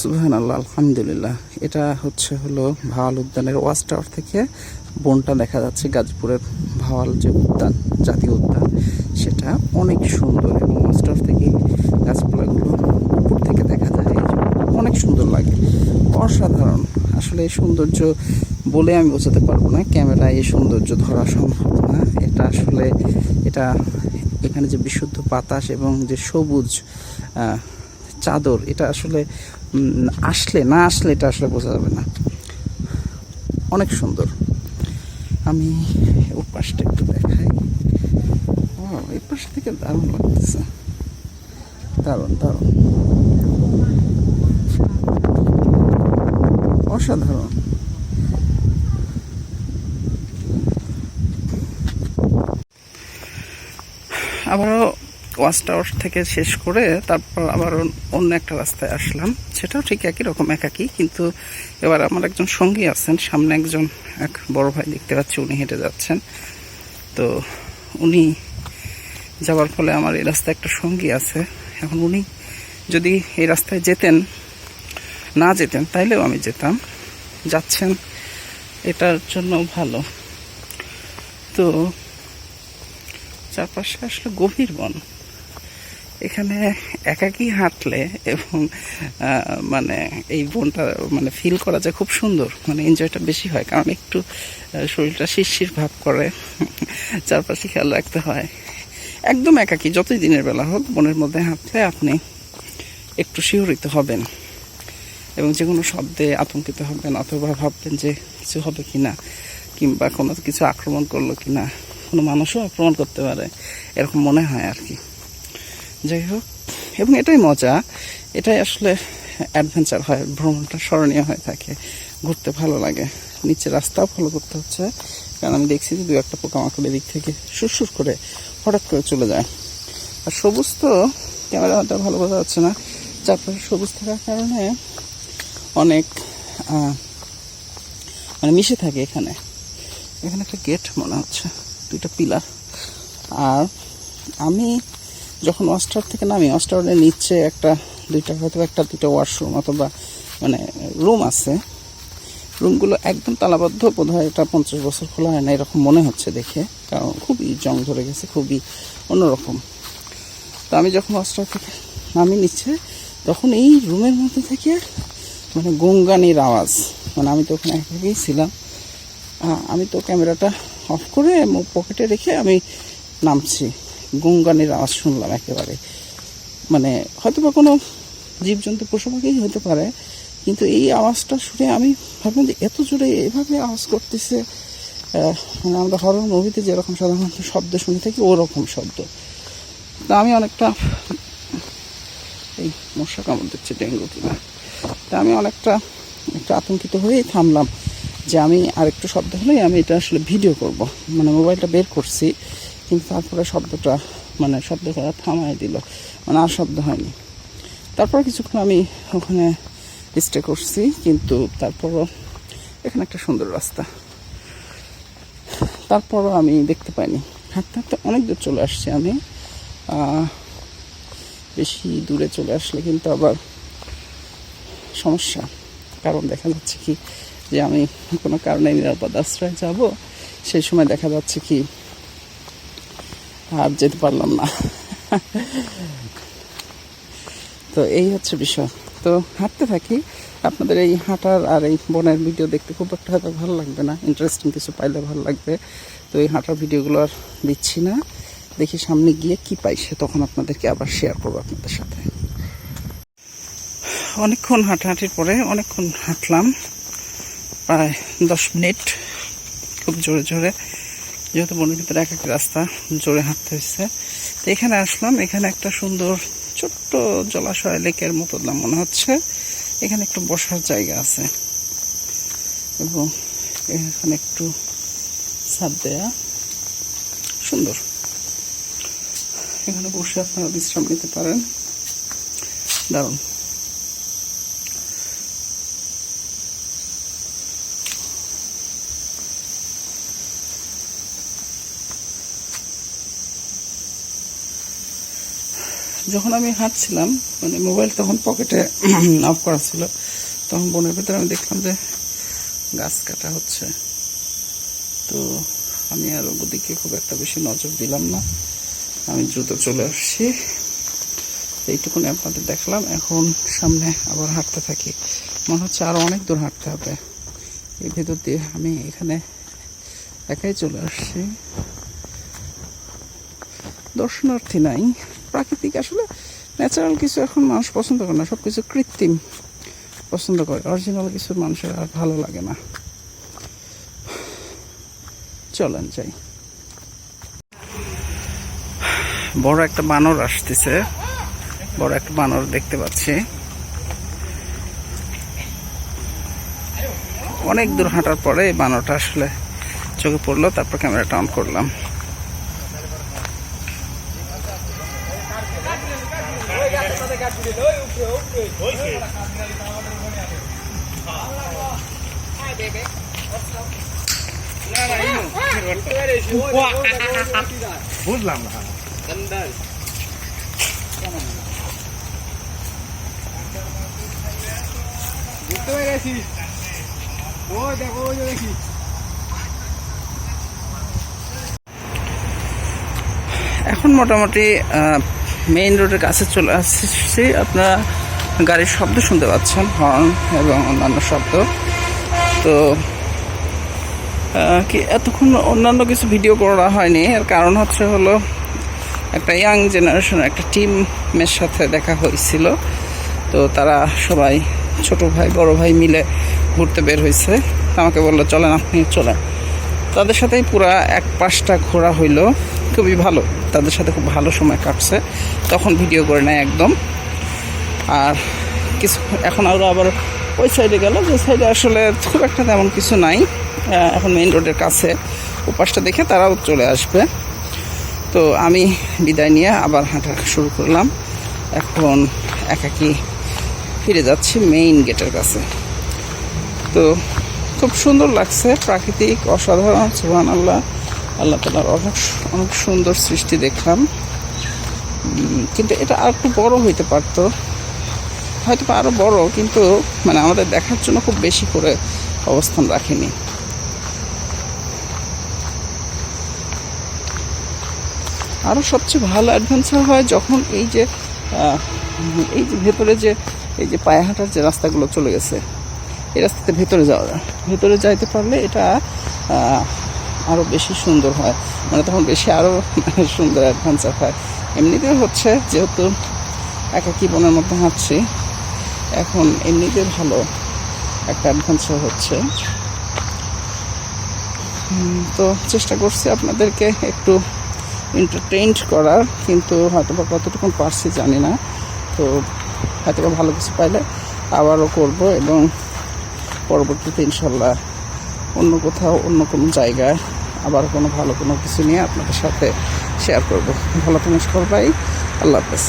সুবহানাল্লাহ, আলহামদুলিল্লাহ। এটা হলো ভাওয়াল উদ্যানের ওয়াচ টাওয়ার থেকে বনটা দেখা যাচ্ছে। গাজীপুরের ভাওয়াল যে উদ্যান, জাতীয় উদ্যান, সেটা অনেক সুন্দর এবং ওয়াচ টাওয়ার থেকে গাছপালাগুলো উপর থেকে দেখা যায়, অনেক সুন্দর লাগে, অসাধারণ। আসলে এই সৌন্দর্য বলে আমি বোঝাতে পারবো না, ক্যামেরায় এই সৌন্দর্য ধরা সম্ভব না। এটা আসলে এখানে যে বিশুদ্ধ বাতাস এবং যে সবুজ চাদর, এটা আসলে না আসলে এটা আসলে বোঝা যাবে না। অনেক সুন্দর। আমি ওর পাশটা একটু দেখাই। এই পাশ থেকে দারুণ লাগতেছে, দারুণ দারুণ, অসাধারণ। আবারও ওয়াচ টাওয়ার থেকে শেষ করে তারপর আবার অন্য একটা রাস্তায় আসলাম। সেটাও ঠিক একই রকম, একাকি, কিন্তু এবার আমার একজন সঙ্গী আছেন। সামনে এক বড় ভাই দেখতে পাচ্ছি, উনি হেঁটে যাচ্ছেন। তো উনি যাওয়ার ফলে আমার এই রাস্তায় একটা সঙ্গী আছে। এখন উনি যদি এই রাস্তায় না যেতেন তাইলেও আমি যেতাম। যাচ্ছেন, এটার জন্য ভালো। তো চারপাশে আসলে গভীর বন। এখানে একাকী হাঁটলে এবং এই বনটা ফিল করা যায় খুব সুন্দর, এনজয়টা বেশি হয়, কারণ একটু শরীরটা শিরশির ভাব করে, চারপাশে খেয়াল রাখতে হয়। একদম একাকী, যতই দিনের বেলা হোক, বনের মধ্যে হাঁটলে আপনি একটু শিহরিত হবেন এবং যে কোনো শব্দে আতঙ্কিত হবেন, অথবা ভাববেন যে কিছু হবে কিনা, কিংবা কোনো কিছু আক্রমণ করলো কিনা, কোনো মানুষও আক্রমণ করতে পারে, এরকম মনে হয় আর কি। যাই হোক, এবং এটাই মজা, এটাই আসলে অ্যাডভেঞ্চার হয়, ভ্রমণটা স্মরণীয় হয়ে থাকে, ঘুরতে ভালো লাগে। নিচে রাস্তাও ফলো করতে হচ্ছে, কারণ আমি দেখছি যে 2-1টা পোকামাকড় এদিক থেকে সুরসুর করে হঠাৎ করে চলে যায়। আর সবুজ তো ক্যামেরাটা ভালো বোঝা যাচ্ছে না, চারপাশে সবুজ থাকার কারণে অনেক মিশে থাকে। এখানে একটা গেট মনে হচ্ছে, 2টা পিলার। আর আমি যখন ওয়াচ টাওয়ার থেকে নামি, ওয়াচ টাওয়ারের নিচে হয়তো 2টা ওয়াশরুম অথবা রুম আছে। রুমগুলো একদম তালাবদ্ধ, বোধ হয় এটা 50 বছর খোলা হয় না, এরকম মনে হচ্ছে দেখে, কারণ খুবই জং ধরে গেছে, খুবই অন্যরকম। তো আমি যখন ওয়াচ টাওয়ার থেকে নামি নিচে, তখন এই রুমের মধ্যে থেকে গঙ্গানির আওয়াজ, আমি তো ওখানে একাই ছিলাম। আমি তো ক্যামেরাটা অফ করে পকেটে রেখে আমি নামছি, গঙ্গানির আওয়াজ শুনলাম একেবারে। হয়তো বা কোনো জীবজন্তু, পশু পাখি হতে পারে, কিন্তু এই আওয়াজটা শুনে আমি ভাবলাম যে এত জোরে এভাবে আওয়াজ করতেছে। আমরা হরর মুভিতে যেরকম সাধারণত শব্দ শুনে থাকি, ওরকম শব্দ। তা আমি অনেকটা, এই মশা কামড় দিচ্ছে, ডেঙ্গু কিনা, তা আমি অনেকটা আতঙ্কিত হয়েই থামলাম, যে আমি আরেকটু শব্দ হলেই আমি এটা আসলে ভিডিও করব। মোবাইলটা বের করছি, কিন্তু তারপরে শব্দ করা থামাই দিল, আর শব্দ হয়নি। তারপর কিছুক্ষণ আমি ওখানে স্টে করছি, কিন্তু তারপরও এখানে একটা সুন্দর রাস্তা, তারপরও আমি দেখতে পাইনি। হাঁটতে হাঁটতে অনেক দূর চলে আসছি আমি। বেশি দূরে চলে আসলে কিন্তু আবার সমস্যা, কারণ দেখা যাচ্ছে কি যে আমি কোনো কারণে নিরাপদ আশ্রয়ে যাব, সেই সময় দেখা যাচ্ছে কি আর যেতে পারলাম না। তো এই হচ্ছে বিষয়। তো হাঁটতে থাকি, আপনাদের এই হাঁটার আর এই বনের ভিডিও দেখতে খুব একটা হয়তো ভালো লাগবে না, ইন্টারেস্টিং কিছু পাইলে ভালো লাগবে। তো এই হাঁটার ভিডিওগুলো আর দিচ্ছি না, দেখি সামনে গিয়ে কি পাই, সে তখন আপনাদেরকে আবার শেয়ার করবো আপনাদের সাথে। অনেকক্ষণ হাঁটাহাঁটির পরে, অনেকক্ষণ হাঁটলাম, প্রায় 10 মিনিট, খুব জোরে জোরে, যেহেতু বনের ভিতরে একটা রাস্তা, জোরে হাঁটতে হচ্ছে। তো এখানে আসলাম, এখানে একটা সুন্দর ছোট্ট জলাশয়, লেকের মতো মনে হচ্ছে। এখানে একটু বসার জায়গা আছে এবং এখানে একটু ছাদ দেয়া, সুন্দর। এখানে বসে আপনারা বিশ্রাম নিতে পারেন, দারুণ। যখন আমি হাঁটছিলাম মানে মোবাইল তখন পকেটে অফ করা ছিল, তখন বনের ভিতরে আমি দেখলাম যে গাছ কাটা হচ্ছে। তো আমি আর ওদিকে খুব একটা বেশি নজর দিলাম না, আমি দ্রুত চলে আসছি। এইটুকুনি আপনাদের দেখলাম। এখন সামনে আবার হাঁটতে থাকি, মনে হচ্ছে আরো অনেক দূর হাঁটতে হবে এই ভেতর দিয়ে। আমি এখানে একাই চলে আসছি, দর্শনার্থী নাই, প্রাকৃতিক আসলে ন্যাচারাল কিছু এখন মানুষ পছন্দ করে না, সব কিছু কৃত্রিম পছন্দ করে, অরিজিনাল কিছু মানুষের আর ভালো লাগে না। চলেন যাই। বড় একটা বানর আসতেছে, বড় একটা বানর দেখতে পাচ্ছি। অনেক দূর হাঁটার পরে এই বানরটা আসলে চোখে পড়লো, তারপর ক্যামেরাটা অন করলাম। বুঝলাম না। বুঝতে পেরেছি, ওই দেখো ওই দেখি। এখন মোটামুটি মেইন রোডের কাছে চলে আসছি। আপনারা গাড়ির শব্দ শুনতে পাচ্ছেন, হর্ন এবং অন্যান্য শব্দ। তো কি এতক্ষণ অন্যান্য কিছু ভিডিও করা হয়নি, এর কারণ হলো একটা ইয়াং জেনারেশন একটা টিমের সাথে দেখা হয়েছিল। তো তারা সবাই ছোট ভাই বড় ভাই মিলে ঘুরতে বের হয়েছে। আমাকে বললো চলেন, আপনি চলেন। তাদের সাথেই পুরা এক পাশটা ঘোরা হইলো, খুবই ভালো, তাদের সাথে খুব ভালো সময় কাটছে। তখন ভিডিও করে নেয় একদম। আর কিছু এখন আবার ওই সাইডে গেল, যে সাইডে আসলে খুব একটা তেমন কিছু নাই। এখন মেইন রোডের কাছে ওপাশটা দেখে তারাও চলে আসবে। তো আমি বিদায় নিয়ে আবার হাঁটা শুরু করলাম। এখন একাকি ফিরে যাচ্ছি মেইন গেটের কাছে। তো খুব সুন্দর লাগছে, প্রাকৃতিক অসাধারণ, সুবহানাল্লাহ, আল্লাহ তাআলার অনেক সুন্দর সৃষ্টি দেখলাম। কিন্তু এটা আর একটু বড় হইতে পারতো, হয়তো আরো বড়, কিন্তু মানে আমাদের দেখার জন্য খুব বেশি করে অবস্থান রাখেনি। আরো সবচেয়ে ভালো অ্যাডভেঞ্চার হয় যখন এই যে ভেতরে যে এই যে পায়ে হাঁটার যে রাস্তাগুলো চলে গেছে, এই রাস্তাতে ভেতরে যাওয়া যায়। ভেতরে যাইতে পারলে এটা আরো বেশি সুন্দর হয়, মানে তখন বেশি আরো সুন্দর অ্যাডভেঞ্চার হয়। এমনিতেও হচ্ছে যেহেতু একাকী বনের মধ্যে হাঁটছি, এখন এমনিতে ভালো একটা অ্যাডভেঞ্চার হচ্ছে। তো চেষ্টা করছি আপনাদেরকে একটু এন্টারটেইনড করার, কিন্তু হয়তো বা কতটুকু পারছি জানি না। তো হয়তো বা ভালো কিছু পাইলে আবারও করব, এবং পরবর্তীতে ইনশাল্লাহ অন্য কোথাও অন্য কোনো জায়গায় আবার কোনো ভালো কোনো কিছু নিয়ে আপনাদের সাথে শেয়ার করব। ভালো থাকুন সবাই, আল্লাহ হাফেজ।